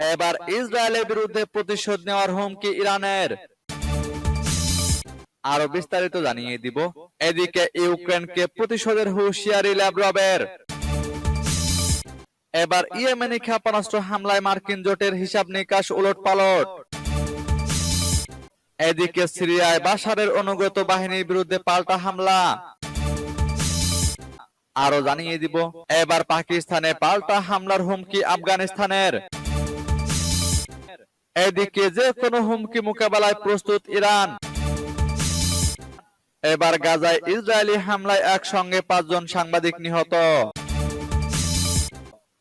এবার ইসরায়েলের বিরুদ্ধে প্রতিশোধ নেওয়ার হুমকি ইরানের। আরো বিস্তারিত জানিয়ে দিব। এদিকে ইউক্রেনকে প্রতিশোধের হুঁশিয়ারি ল্যাভরভের। এবার ইয়েমেনি ক্ষেপণাস্ত্র হামলায় মার্কিন জোটের হিসাব নিকাশ উলটপালট। এদিকে সিরিয়ায় বাশারের অনুগত বাহিনীর বিরুদ্ধে পাল্টা হামলা। আরো জানিয়ে দিব। এবার পাকিস্তানে পাল্টা হামলার হুমকি আফগানিস্তানের। এদিকে যে কোনো হুমকি মোকাবেলায় প্রস্তুত ইরান। এবার গাজায় ইসরায়েলি হামলায় একসঙ্গে 5 জন সাংবাদিক নিহত।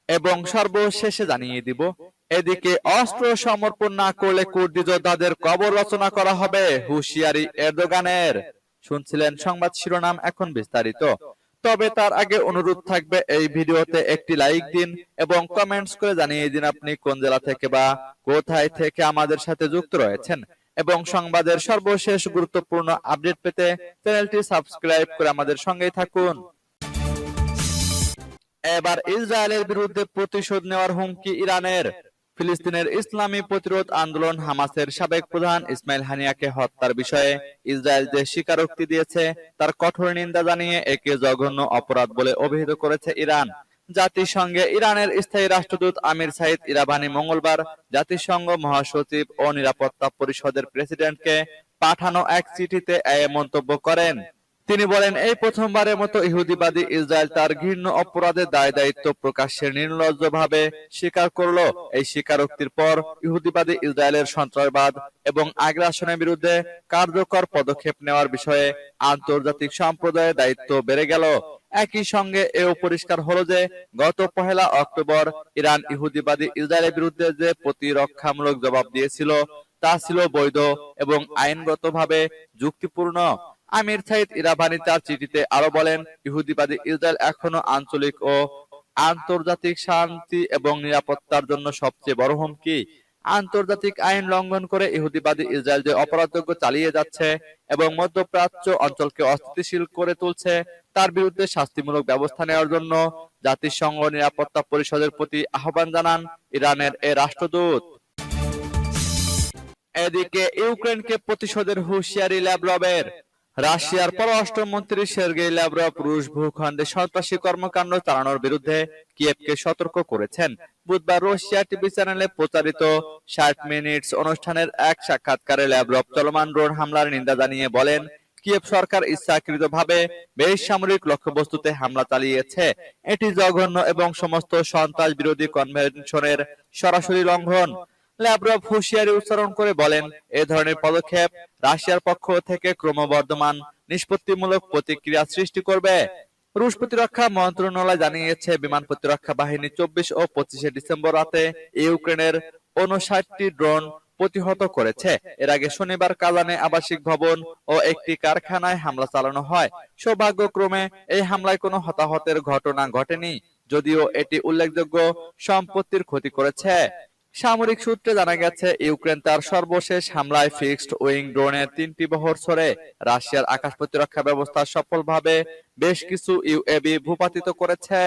এবং সর্বশেষে জানিয়ে দিব। এদিকে অস্ত্র সমর্পণ না করলে কুর্দি যোদ্ধাদের কবর রচনা করা হবে, হুঁশিয়ারি এরদোগানের। শুনছিলেন সংবাদ শিরোনাম, এখন বিস্তারিত। তবে তার আগে অনুরোধ থাকবে এই ভিডিওতে একটি লাইক দিন এবং কমেন্টস করে জানিয়ে দিন আপনি কোন জেলা থেকে বা কোথায় থেকে আমাদের সাথে যুক্ত রয়েছেন। এবং সংবাদের সর্বশেষ গুরুত্বপূর্ণ আপডেট পেতে চ্যানেলটি সাবস্ক্রাইব করে আমাদের সঙ্গেই থাকুন। এবার ইসরায়েলের বিরুদ্ধে প্রতিশোধ নেওয়ার হুমকি ইরানের। ফিলিস্তিনের ইসলামী প্রতিরোধ আন্দোলন হামাসের সাবেক প্রধান ইসমাইল হানিয়াকে হত্যার বিষয়ে ইসরায়েল যে স্বীকারোক্তি দিয়েছে তার কঠোর নিন্দা জানিয়ে একে জঘন্য অপরাধ বলে অভিহিত করেছে ইরান। জাতিসংঘে ইরানের স্থায়ী রাষ্ট্রদূত আমির সাইদ ইরাবানি মঙ্গলবার জাতিসংঘ মহাসচিব ও নিরাপত্তা পরিষদের প্রেসিডেন্টকে পাঠানো এক চিঠিতে এই মন্তব্য করেন। তিনি বলেন, এই প্রথমবারের মতো ইহুদিবাদী ইসরায়েল তার ঘৃণ্য অপরাধের দায় দায়িত্ব প্রকাশ্যে নির্লজ্জভাবে স্বীকার করলো। এই স্বীকারোক্তির পর ইহুদিবাদী ইসরায়েলের সন্ত্রাসবাদ এবং আগ্রাসনের বিরুদ্ধে কার্যকর পদক্ষেপ নেওয়ার বিষয়ে আন্তর্জাতিক সম্প্রদায়ের দায়িত্ব বেড়ে গেল। একই সঙ্গে এও পরিষ্কার হলো যে গত 1 অক্টোবর ইরান ইহুদিবাদী ইসরায়েলের বিরুদ্ধে যে প্রতিরক্ষামূলক জবাব দিয়েছিল তা ছিল বৈধ এবং আইনগতভাবে যুক্তিপূর্ণ। আমির সাইদ ইরাবানি তার চিঠিতে আরো বলেন, ইহুদিবাদী ইসরায়েল এখনো আঞ্চলিক ও আন্তর্জাতিক শান্তি এবং নিরাপত্তার জন্য সবচেয়ে বড় হুমকি। আন্তর্জাতিক আইন লঙ্ঘন করে ইহুদিবাদী ইসরায়েল যে অপরাধযোগ্য চালিয়ে যাচ্ছে এবং মধ্যপ্রাচ্য অঞ্চলকে অস্থিতিশীল করে তুলছে তার বিরুদ্ধে শাস্তিমূলক ব্যবস্থা নেওয়ার জন্য জাতিসংঘ নিরাপত্তা পরিষদের প্রতি আহ্বান জানান ইরানের এ রাষ্ট্রদূত। এদিকে ইউক্রেনকে প্রতিশোধের হুঁশিয়ারি ল্যাভরভের। রাশিয়ার পররাষ্ট্রমন্ত্রী সের্গেই ল্যাভরভ রুশ ভূখণ্ডে সন্ত্রাসী কর্মকাণ্ড চালানোর বিরুদ্ধে কিয়েভকে সতর্ক করেছেন। বুধবার রাশিয়া টিভি চ্যানেলে প্রচারিত 60 মিনিটস অনুষ্ঠানের এক সাক্ষাৎকারে ল্যাভরভ চলমান ড্রোন হামলার নিন্দা জানিয়ে বলেন, কিয়েভ সরকার ইচ্ছাকৃতভাবে বেসামরিক লক্ষ্যবস্তুতে হামলা চালিয়েছে। এটি জঘন্য এবং সমস্ত সন্ত্রাস বিরোধী কনভেনশনের সরাসরি লঙ্ঘন। ল্যাভরভ হুঁশিয়ারি উচ্চারণ করে বলেন, এ ধরনের পদক্ষেপ রাশিয়ার পক্ষ থেকে ক্রমবর্ধমান নিষ্পত্তিমূলক প্রতিক্রিয়া সৃষ্টি করবে। রুশ প্রতিরক্ষা মন্ত্রণালয় জানিয়েছে, বিমান প্রতিরক্ষা বাহিনী 24 ও 25 ডিসেম্বর রাতে ইউক্রেনের 59টি ড্রোন প্রতিহত করেছে। এর আগে শনিবার কাজানে আবাসিক ভবন ও একটি কারখানায় হামলা চালানো হয়। সৌভাগ্যক্রমে এই হামলায় কোনো হতাহতের ঘটনা ঘটেনি, যদিও এটি উল্লেখযোগ্য সম্পত্তির ক্ষতি করেছে। সামরিক সূত্রে জানা গেছে, ইউক্রেন তার সর্বশেষ হামলায় ফিক্সড উইং ড্রোনের 3টি বহর ছড়ে রাশিয়ার আকাশ প্রতিরক্ষা ব্যবস্থা সফলভাবে বেশ কিছু ইউএভি ভূপাতিত করেছে।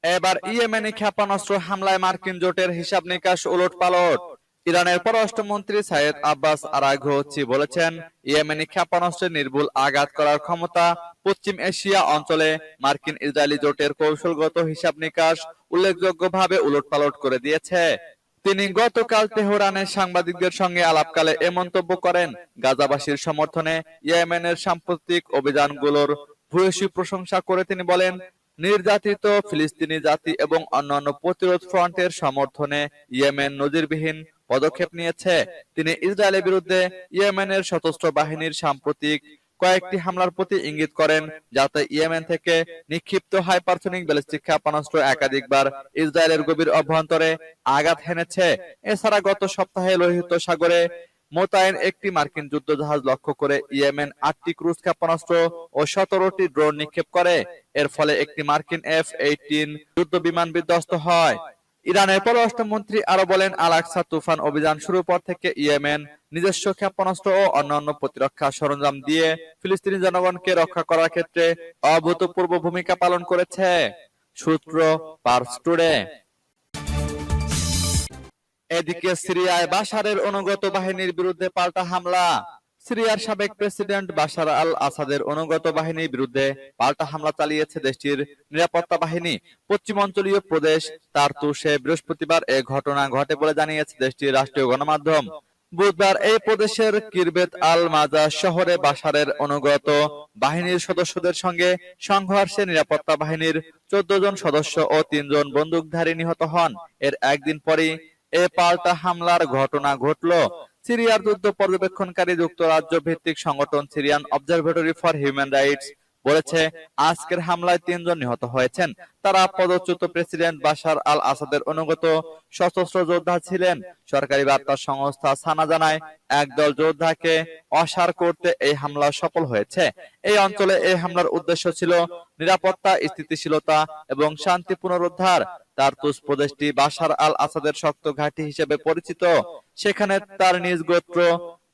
এবার ইয়েমেনি ক্ষেপণাস্ত্র হামলায় মার্কিন জোটের হিসাব নিকাশ উলটপালট। ইরানের পররাষ্ট্রমন্ত্রী সাইয়েদ আব্বাস আরাঘচি বলেছেন, ইয়েমেনি ক্ষেপণাস্ত্রের নির্ভুল আঘাত করার ক্ষমতা পশ্চিম এশিয়া অঞ্চলে মার্কিন ইসরায়েলি জোটের কৌশলগত হিসাব নিকাশ উল্লেখযোগ্যভাবে উলটপালট করে দিয়েছে। তিনি গতকাল তেহরানে সাংবাদিকদের সঙ্গে আলাপকালে এ মন্তব্য করেন। গাজাবাসীর সমর্থনে ইয়েমেনের সাম্প্রতিক অভিযানগুলোর ভূয়সী প্রশংসা করে তিনি বলেন, নির্যাতিত ফিলিস্তিনি জাতি এবং অন্যান্য প্রতিরোধ ফ্রন্টের সমর্থনে ইয়েমেন নজিরবিহীন পদক্ষেপ নিয়েছে। তিনি ইসরায়েলের বিরুদ্ধে ইয়েমেনের সশস্ত্র বাহিনীর সাম্প্রতিক কয়েকটি হামলার প্রতি ইঙ্গিত করেন, যাতে ইয়েমেন থেকে নিক্ষিপ্ত হাইপারসোনিক ব্যালিস্টিক ক্ষেপণাস্ত্র একাধিকবার ইসরায়েলের গভীর অভ্যন্তরে আঘাত হেনেছে। এছাড়া গত সপ্তাহে লোহিত সাগরে মোতায়েন একটি মার্কিন যুদ্ধজাহাজ লক্ষ্য করে ইয়েমেন 8টি ক্রুজ ক্ষেপণাস্ত্র ও 17টি ড্রোন নিক্ষেপ করে। এর ফলে একটি মার্কিন F-18 যুদ্ধ বিমান বিধ্বস্ত হয়। ইরানের পররাষ্ট্রমন্ত্রী আরো বলেন, আল-আকসা তুফান অভিযান শুরুর পর থেকে ইয়েমেন নিজস্ব ক্ষেপণাস্ত্র ও অন্যান্য প্রতিরক্ষা সরঞ্জাম দিয়ে ফিলিস্তিনি জনগণকে রক্ষা করার ক্ষেত্রে অভূতপূর্ব ভূমিকা পালন করেছে। সূত্র পার্স টুডে। এদিকে সিরিয়ায় বাশারের অনুগত বাহিনীর বিরুদ্ধে পাল্টা হামলা। সিরিয়ার সাবেক প্রেসিডেন্ট বাশার আল আসাদের অনুগত বাহিনীর বিরুদ্ধে পাল্টা হামলা চালিয়েছে দেশটির নিরাপত্তা বাহিনী। পশ্চিমাঞ্চলীয় প্রদেশ তারতুসে বৃহস্পতিবার এ ঘটনা ঘটে বলে জানিয়েছে দেশটির রাষ্ট্রীয় গণমাধ্যম। বুধবার এই প্রদেশের কিরবেত আল মাজা শহরে বাশারের অনুগত বাহিনীর সদস্যদের সঙ্গে সংঘর্ষে নিরাপত্তা বাহিনীর 14 জন সদস্য ও 3 জন বন্দুকধারী নিহত হন। এর একদিন পরই এ পাল্টা হামলার ঘটনা ঘটল। সিরিয়ার যুদ্ধ পর্যবেক্ষণকারী যুক্তরাজ্য ভিত্তিক সংগঠন Syrian observatory for human rights বলেছে, আজকের হামলায় 3 জন নিহত হয়েছেন। তারা পদচ্যুত প্রেসিডেন্ট বাশার আল আসাদের অনুগত সশস্ত্র যোদ্ধা ছিলেন। সরকারি বার্তা সংস্থা সানা জানায়, একদল যোদ্ধাকে অসাড় করতে এই হামলা সফল হয়েছে। এই অঞ্চলে এই হামলার উদ্দেশ্য ছিল নিরাপত্তা, স্থিতিশীলতা এবং শান্তি পুনরুদ্ধার। তারতুস প্রদেশটি বাশার আল আসাদের শক্ত ঘাঁটি হিসেবে পরিচিত। সেখানে তার নিজ গোত্র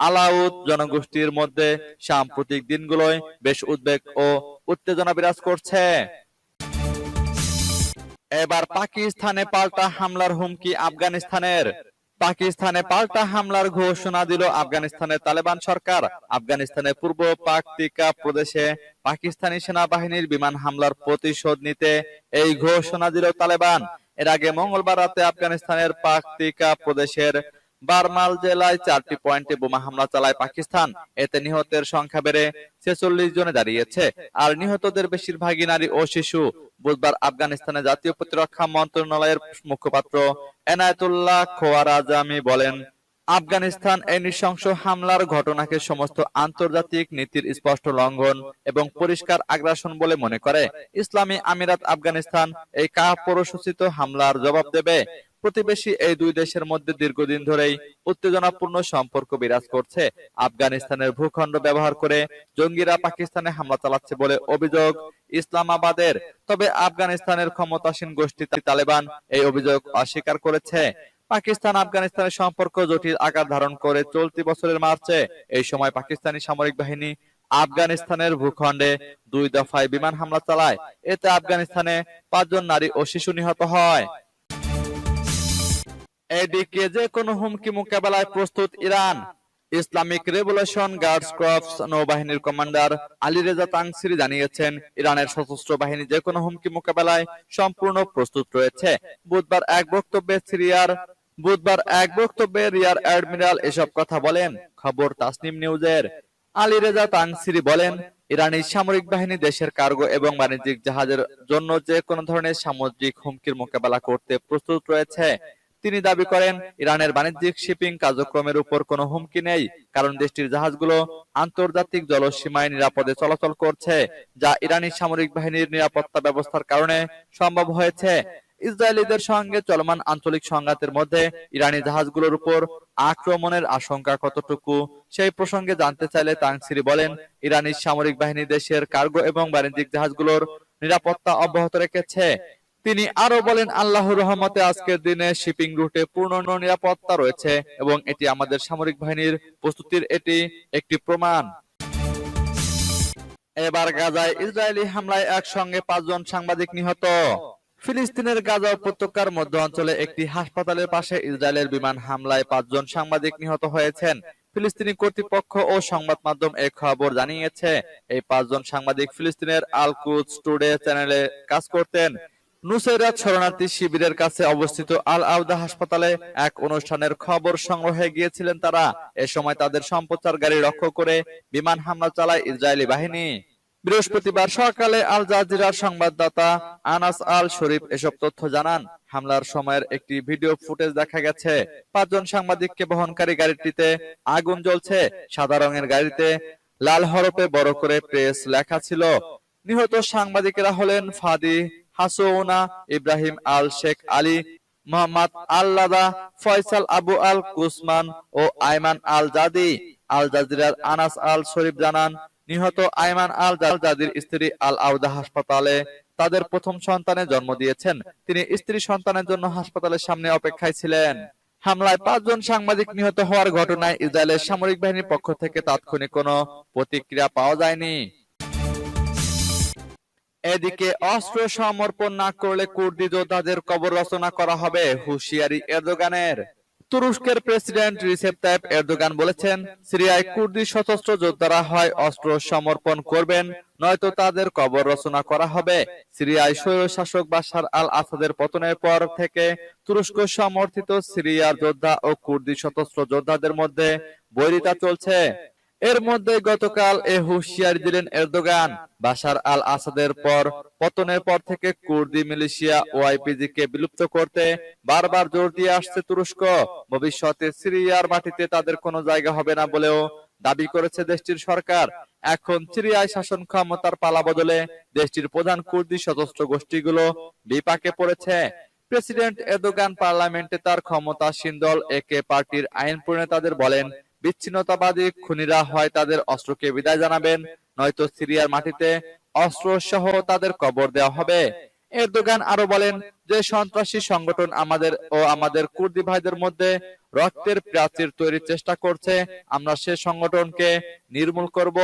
আলাউদ জনগোষ্ঠীর মধ্যে সাম্প্রতিক দিনগুলোয় বেশ উদ্বেগ ও উত্তেজনা বিরাজ করছে। এবার পাকিস্তানে পাল্টা হামলার হুমকি আফগানিস্তানের। পাকিস্তানে পাল্টা হামলার ঘোষণা দিল আফগানিস্তানের তালেবান সরকার। আফগানিস্তানের পূর্ব পাকতিকা প্রদেশে পাকিস্তানি সেনাবাহিনীর বিমান হামলার প্রতিশোধ নিতে এই ঘোষণা দিল তালেবান। এর আগে মঙ্গলবার রাতে আফগানিস্তানের পাকতিকা প্রদেশের বারমাল জেলায় 4টি পয়েন্টে বোমা হামলা চালায় পাকিস্তান। এতে নিহতের সংখ্যা বেড়ে 46 জনে দাঁড়িয়েছে, আর নিহতদের বেশিরভাগই নারী ও শিশু। বুধবার আফগানিস্তানের জাতীয় প্রতিরক্ষা মন্ত্রণালয়ের মুখপাত্র এনায়েতুল্লাহ খোয়ারাজামি বলেন, আফগানিস্তান এই নৃশংস হামলার ঘটনাকে সমস্ত আন্তর্জাতিক নীতির স্পষ্ট লঙ্ঘন এবং পরিষ্কার আগ্রাসন বলে মনে করে। ইসলামী আমিরাত আফগানিস্তান এই কাপুরুষোচিত হামলার জবাব দেবে। প্রতিবেশী এই দুই দেশের মধ্যে দীর্ঘদিন ধরেই উত্তেজনাপূর্ণ সম্পর্ক বিরাজ করছে। আফগানিস্তানের ভূখণ্ড ব্যবহার করে জঙ্গিরা পাকিস্তানে হামলা চালাচ্ছে বলে অভিযোগ ইসলামাবাদের। তবে আফগানিস্তানের ক্ষমতাসীন গোষ্ঠী তালেবান এই অভিযোগ অস্বীকার করেছে। পাকিস্তান আফগানিস্তানের সম্পর্ক জটিল আকার ধারণ করে চলতি বছরের মার্চে এই সময় পাকিস্তানি সামরিক বাহিনী আফগানিস্তানের ভূখণ্ডে 2 দফায় বিমান হামলা চালায়। এতে আফগানিস্তানে 5 জন নারী ও শিশু নিহত হয়। এদিকে যে কোনো হুমকি মোকাবেলায় প্রস্তুত Iran. Islamic revolution guards corps নৌবাহিনীর কমান্ডার আলী রেজা তাংসিরি জানিয়েছেন, ইরানের সশস্ত্র বাহিনী যে কোনো হুমকি মোকাবেলায় সম্পূর্ণ প্রস্তুত রয়েছে। বুধবার এক বক্তব্যে রিয়ার অ্যাডমিরাল এসব কথা বলেন। খবর তাসনিম নিউজের। আলী রেজা তাংসিরি বলেন, ইরানি সামরিক বাহিনী দেশের কার্গো এবং বাণিজ্যিক জাহাজের জন্য যে কোনো ধরনের সামুদ্রিক হুমকির মোকাবেলা করতে প্রস্তুত রয়েছে। তিনি দাবি করেন, ইরানের বাণিজ্যিক শিপিং কার্যক্রমের উপর কোনো হুমকি নেই, কারণ দেশটির জাহাজগুলো আন্তর্জাতিক জলসীমায় নিরাপদে চলাচল করছে, যা ইরানি সামরিক বাহিনীর নিরাপত্তা ব্যবস্থার কারণে সম্ভব হয়েছে। ইসরায়েলিদের সঙ্গে চলমান আঞ্চলিক সংঘাতের মধ্যে ইরানি জাহাজগুলোর উপর আক্রমণের আশঙ্কা কতটুকু সেই প্রসঙ্গে জানতে চাইলে তাংসিরি বলেন, ইরানি সামরিক বাহিনী দেশের কার্গো এবং বাণিজ্যিক জাহাজগুলোর নিরাপত্তা অব্যাহত রেখেছে। তিনি আরো বলেন, আল্লাহর রহমতে আজকের দিনে শিপিং রুটে পূর্ণ নিরাপত্তা রয়েছে এবং এটি আমাদের সামরিক বাহিনীর প্রস্তুতির একটি প্রমাণ। এবার গাজায় ইসরায়েলি হামলায় একসঙ্গে 5 জন সাংবাদিক নিহত। ফিলিস্তিনের গাজা উপত্যকার মধ্য অঞ্চলে একটি হাসপাতালের পাশে ইসরায়েলের বিমান হামলায় 5 জন সাংবাদিক নিহত হয়েছেন। ফিলিস্তিনি কর্তৃপক্ষ ও সংবাদ মাধ্যম এই খবর জানিয়েছে। এই 5 জন সাংবাদিক ফিলিস্তিনের আল কুদস টুডে চ্যানেলে কাজ করতেন। নুসাইরাত শরণার্থী শিবিরের কাছে অবস্থিত আল আউদা হাসপাতালে এক অনুষ্ঠানের খবর সংগ্রহে গিয়েছিলেন তারা। এ সময় তাদের সম্প্রচার গাড়ি লক্ষ্য করে বিমান হামলা চালায় ইসরায়েলি বাহিনী। বৃহস্পতিবার সকালে আল জাজিরার সংবাদদাতা আনাস আল শরীফ এসব তথ্য জানান। হামলার সময়ের একটি ভিডিও ফুটেজ দেখা গেছে। 5 জন সাংবাদিককে বহনকারী গাড়িটিতে আগুন জ্বলছে। সাদা রঙের গাড়িতে লাল হরফে বড় করে প্রেস লেখা ছিল। নিহত সাংবাদিকেরা হলেন ফাদি হাসৌনা, ইব্রাহিম আল শেখ আলী, মোহাম্মদ আল্লাদা, ফয়সাল আবু আল কুসমান ও আইমান আল জাদি। আল জাজিরার আনাস আল শরীফ জানান, নিহত আইমান আল জাদির স্ত্রী আল আউদা হাসপাতালে তাদের প্রথম সন্তানের জন্ম দিয়েছেন। তিনি স্ত্রী সন্তানের জন্য হাসপাতালের সামনে অপেক্ষায় ছিলেন। হামলায় 5 জন সাংবাদিক নিহত হওয়ার ঘটনায় ইসরায়েলের সামরিক বাহিনীর পক্ষ থেকে তাৎক্ষণিক কোনো প্রতিক্রিয়া পাওয়া যায়নি। এদিকে অস্ত্র সমর্পণ না করলে কুর্দি যোদ্ধাদের কবর রচনা করা হবে, হুঁশিয়ারি এরদোগানের। তুরস্কের প্রেসিডেন্ট রিসেপ তাইপ এরদোগান বলেছেন, সিরিয়ায় কুর্দি সশস্ত্র যোদ্ধারা হয় অস্ত্র সমর্পণ করবেন, নয়তো তাদের কবর রচনা করা হবে। সিরিয়ায় স্বৈরশাসক বাশার আল আসাদের পতনের পর থেকে তুরস্ক সমর্থিত সিরিয়ার যোদ্ধা ও কুর্দি সশস্ত্র যোদ্ধাদের মধ্যে বৈরিতা চলছে। এর মধ্যে গতকাল হুঁশিয়ারি দিলেন এরদোগান, বাশার আল আসাদের পতনের পর থেকে কুর্দি মিলিশিয়া ওয়াইপিজি কে বিলুপ্ত করতে বারবার জোর দিয়ে আসছে তুরস্ক। ভবিষ্যতে সিরিয়ার মাটিতে তাদের কোনো জায়গা হবে না বলেও দাবি করেছে দেশটির সরকার। এখন সিরিয়ায় শাসন ক্ষমতার পালা বদলে দেশটির প্রধান কুর্দি সশস্ত্র গোষ্ঠীগুলো বিপাকে পড়েছে। প্রেসিডেন্ট এরদোগান পার্লামেন্টে তার ক্ষমতাসীন দল একে পার্টির আইন প্রণেতাদের বলেন, বিচ্ছিন্নতাবাদী খুনিরা হয় তাদের অস্ত্রকে বিদায় জানাবেন, নয়তো সিরিয়ার মাটিতে অস্ত্র সহ তাদের কবর দেওয়া হবে। এরদোগান আরো বলেন যে সন্ত্রাসী সংগঠন আমাদের কুর্দি ভাইদের মধ্যে রক্তের প্রাচীর তৈরির চেষ্টা করছে, আমরা সে সংগঠনকে নির্মূল করব।